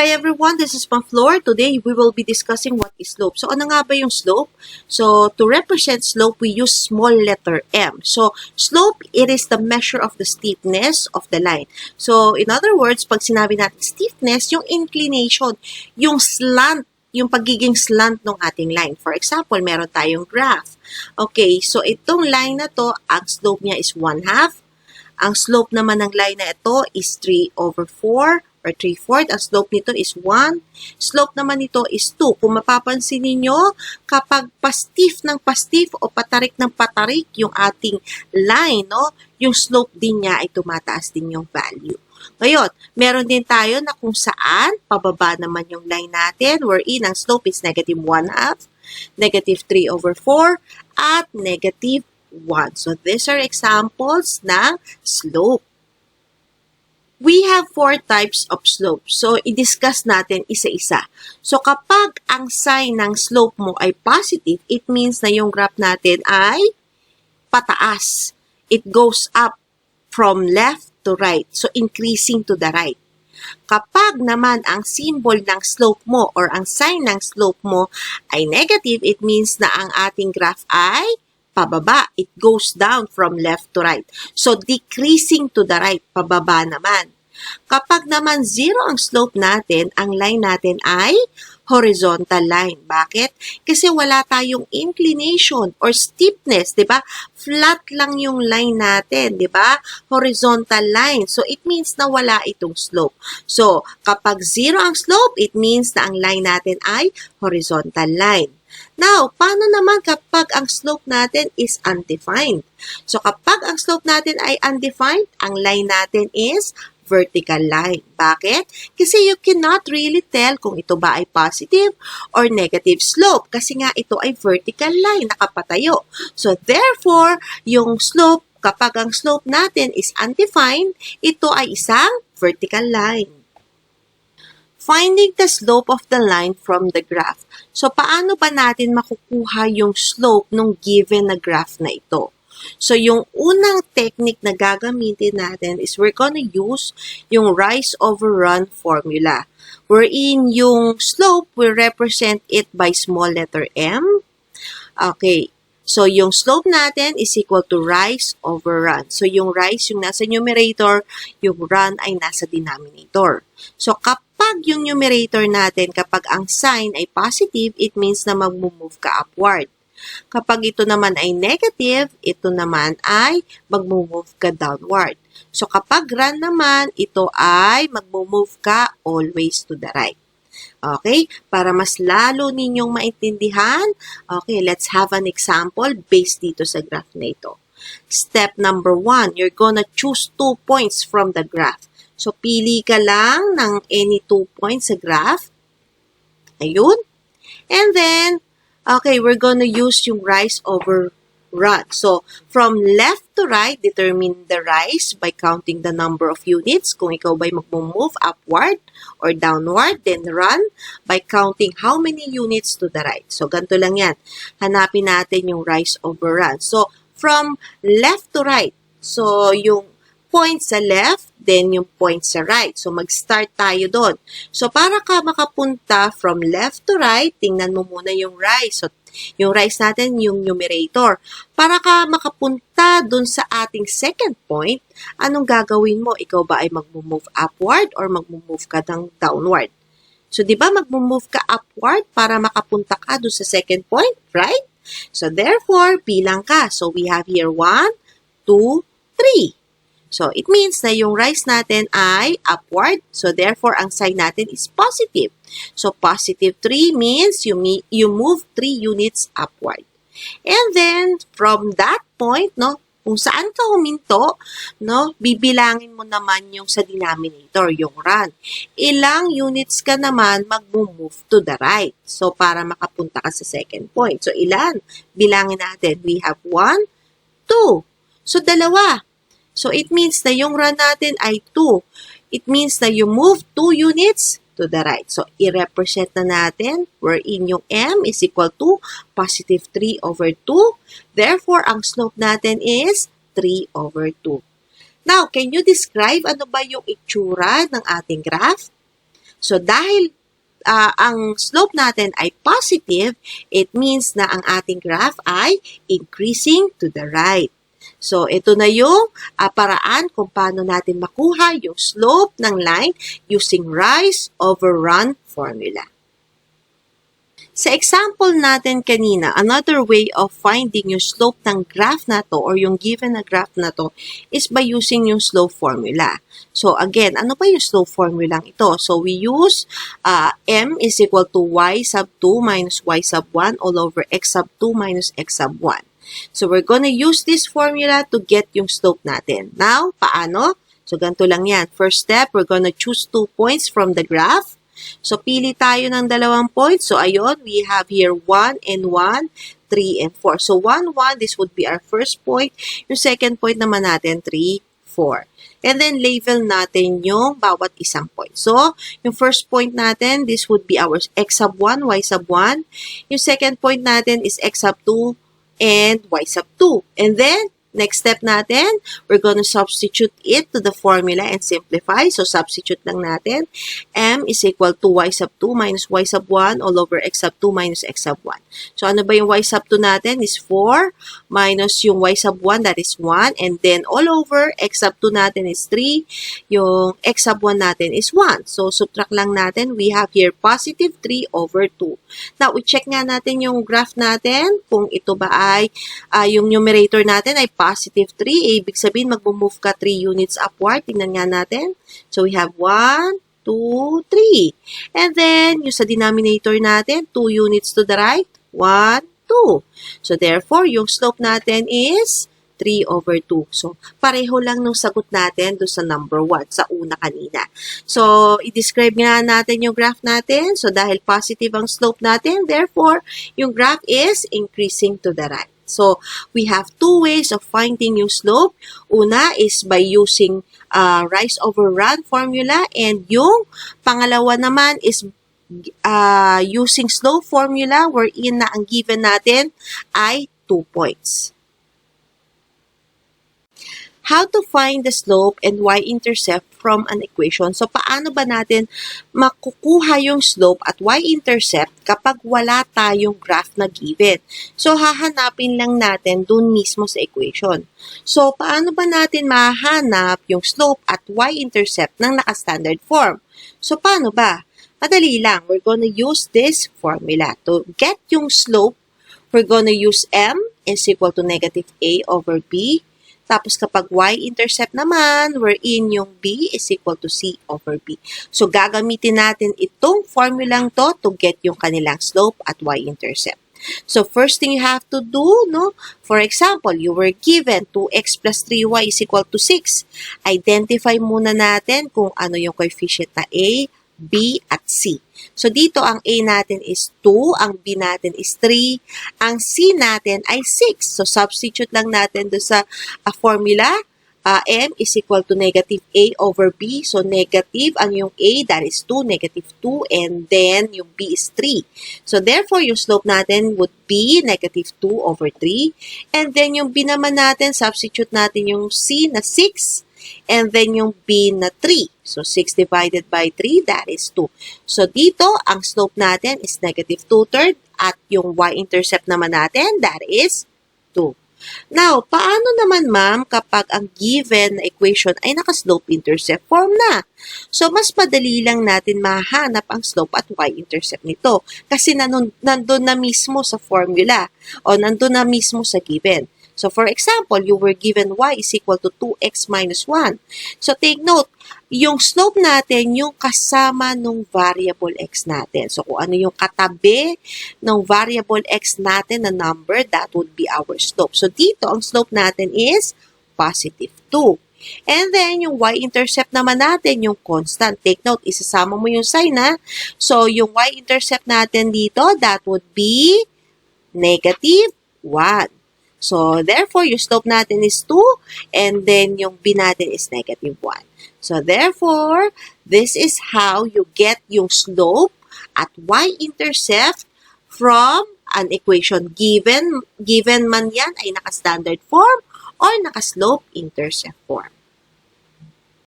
Hi everyone, this is Floor. Today we will be discussing what is slope. So ano nga ba yung slope? So to represent slope, we use small letter M. So slope, it is the measure of the steepness of the line. So in other words, pag sinabi natin stiffness, yung inclination, yung slant, yung pagiging slant ng ating line. For example, meron tayong graph. Okay, so itong line na to, ang slope niya is 1/2. Ang slope naman ng line na ito is 3/4 or 3/4. Ang slope nito is 1. Slope naman nito is 2. Kung mapapansin ninyo, kapag pastif ng pastif o patarik ng patarik yung ating line, no, yung slope din niya ay tumataas din yung value. Ngayon, meron din tayo na kung saan pababa naman yung line natin wherein ang slope is -1/2, -3/4, at -1. So, these are examples ng slope. We have 4 types of slope. So, i-discuss natin isa-isa. So, kapag ang sign ng slope mo ay positive, it means na yung graph natin ay pataas. It goes up from left to right. So, increasing to the right. Kapag naman ang symbol ng slope mo or ang sign ng slope mo ay negative, it means na ang ating graph ay pababa. It goes down from left to right. So, decreasing to the right, pababa naman. Kapag naman 0 ang slope natin, ang line natin ay horizontal line. Bakit? Kasi wala tayong inclination or steepness, di ba? Flat lang yung line natin, di ba? Horizontal line. So, it means na wala itong slope. So, kapag 0 ang slope, it means na ang line natin ay horizontal line. Now, paano naman kapag ang slope natin is undefined? So, kapag ang slope natin ay undefined, ang line natin is vertical line. Bakit? Kasi you cannot really tell kung ito ba ay positive or negative slope. Kasi nga ito ay vertical line, nakapatayo. So, therefore, yung slope, kapag ang slope natin is undefined, ito ay isang vertical line. Finding the slope of the line from the graph. So, paano ba natin makukuha yung slope ng given na graph na ito? So, yung unang technique na gagamitin natin is we're gonna use yung rise over run formula. Wherein yung slope, we represent it by small letter m. Okay. So, yung slope natin is equal to rise over run. So, yung rise, yung nasa numerator, yung run ay nasa denominator. So, kapag yung numerator natin, kapag ang sign ay positive, it means na mag-move ka upward. Kapag ito naman ay negative, ito naman ay mag-move ka downward. So, kapag run naman, ito ay mag-move ka always to the right. Okay? Para mas lalo ninyong maintindihan, okay, let's have an example based dito sa graph na ito. Step number 1, you're gonna choose 2 points from the graph. So, pili ka lang ng any 2 points sa graph. Ayun. And then, okay, we're gonna use yung rise over run. So, from left to right, determine the rise by counting the number of units. Kung ikaw ba'y mag-move upward or downward, then run by counting how many units to the right. So, ganito lang yan. Hanapin natin yung rise over run. So, from left to right. So, yung point sa left, then yung point sa right. So, mag-start tayo doon. So, para ka makapunta from left to right, tingnan mo muna yung rise. So, yung rise natin, yung numerator. Para ka makapunta doon sa ating second point, anong gagawin mo? Ikaw ba ay mag-move upward or mag-move ka ng downward? So, di ba mag-move ka upward para makapunta ka doon sa second point, right? So, therefore, bilang ka. So, we have here 1, 2, 3. So, it means na yung rise natin ay upward. So, therefore, ang sign natin is positive. So, positive 3 means you move 3 units upward. And then, from that point, no, kung saan ka huminto, no, bibilangin mo naman yung sa denominator, yung run. Ilang units ka naman mag-move to the right. So, para makapunta ka sa second point. So, ilan? Bilangin natin. We have 1, 2. So, dalawa. So, it means na yung run natin ay 2. It means na you move 2 units to the right. So, i-represent na natin wherein yung m is equal to positive 3/2. Therefore, ang slope natin is 3/2. Now, can you describe ano ba yung itsura ng ating graph? So dahil ang slope natin ay positive, it means na ang ating graph ay increasing to the right. So, ito na yung paraan kung paano natin makuha yung slope ng line using rise over run formula. Sa example natin kanina, another way of finding yung slope ng graph na to or yung given na graph na to is by using yung slope formula. So again, ano ba yung slope formula ito? So we use m is equal to y sub 2 minus y sub 1 all over x sub 2 minus x sub 1. So we're gonna use this formula to get yung slope natin. Now, paano? So ganito lang yan. First step, we're gonna choose 2 points from the graph. So, pili tayo ng dalawang points. So, ayun, we have here 1 and 1, 3 and 4. So, 1, 1, this would be our first point. Yung second point naman natin, 3, 4. And then, label natin yung bawat isang point. So, yung first point natin, this would be our x sub 1, y sub 1. Yung second point natin is x sub 2 and y sub 2. And then, next step natin, we're going to substitute it to the formula and simplify. So, substitute lang natin. M is equal to y sub 2 minus y sub 1 all over x sub 2 minus x sub 1. So, ano ba yung y sub 2 natin is 4 minus yung y sub 1, that is 1. And then, all over, x sub 2 natin is 3. Yung x sub 1 natin is 1. So, subtract lang natin. We have here positive 3 over 2. Now, i-check nga natin yung graph natin kung ito ba ay yung numerator natin ay positive 3. Ibig sabihin, mag-move ka 3 units upward. Tingnan nga natin. So, we have 1, 2, 3. And then, yung sa denominator natin, 2 units to the right, 1, 2. So, therefore, yung slope natin is 3 over 2. So, pareho lang nung sagot natin doon sa number 1, sa una kanina. So, i-describe nga natin yung graph natin. So, dahil positive ang slope natin, therefore, yung graph is increasing to the right. So, we have 2 ways of finding yung slope. Una is by using rise over run formula, and yung pangalawa naman is using slope formula wherein na ang given natin ay 2 points. How to find the slope and y-intercept from an equation. So, paano ba natin makukuha yung slope at y-intercept kapag wala tayong graph na given? So, hahanapin lang natin dun mismo sa equation. So, paano ba natin mahanap yung slope at y-intercept ng naka-standard form? So, paano ba? Madali lang. We're gonna use this formula. To get yung slope, we're gonna use m is equal to negative a over b. Tapos kapag y-intercept naman, wherein yung b is equal to c over b. So, gagamitin natin itong formulang to get yung kanilang slope at y-intercept. So, first thing you have to do, no? For example, you were given 2x plus 3y is equal to 6. Identify muna natin kung ano yung coefficient na a, b, at c. So, dito ang a natin is 2, ang b natin is 3, ang c natin ay 6. So, substitute lang natin doon sa formula. M is equal to negative a over b. So, negative, ang yung a, that is 2, negative 2, and then yung b is 3. So, therefore, yung slope natin would be negative 2 over 3. And then, yung b naman natin, substitute natin yung c na 6, and then yung b na 3. So, 6 divided by 3, that is 2. So, dito, ang slope natin is negative 2/3 at yung y-intercept naman natin, that is 2. Now, paano naman ma'am kapag ang given na equation ay naka-slope-intercept form na? So, mas madali lang natin mahanap ang slope at y-intercept nito kasi nandun na mismo sa formula o nandun na mismo sa given. So, for example, you were given y is equal to 2x minus 1. So, take note, yung slope natin, yung kasama ng variable x natin. So, kung ano yung katabi ng variable x natin na number, that would be our slope. So, dito, ang slope natin is positive 2. And then, yung y-intercept naman natin, yung constant. Take note, isasama mo yung sign, ha? So, yung y-intercept natin dito, that would be negative 1. So, therefore, yung slope natin is 2, and then yung b natin is negative 1. So, therefore, this is how you get yung slope at y-intercept from an equation given man yan ay naka-standard form or naka-slope-intercept form.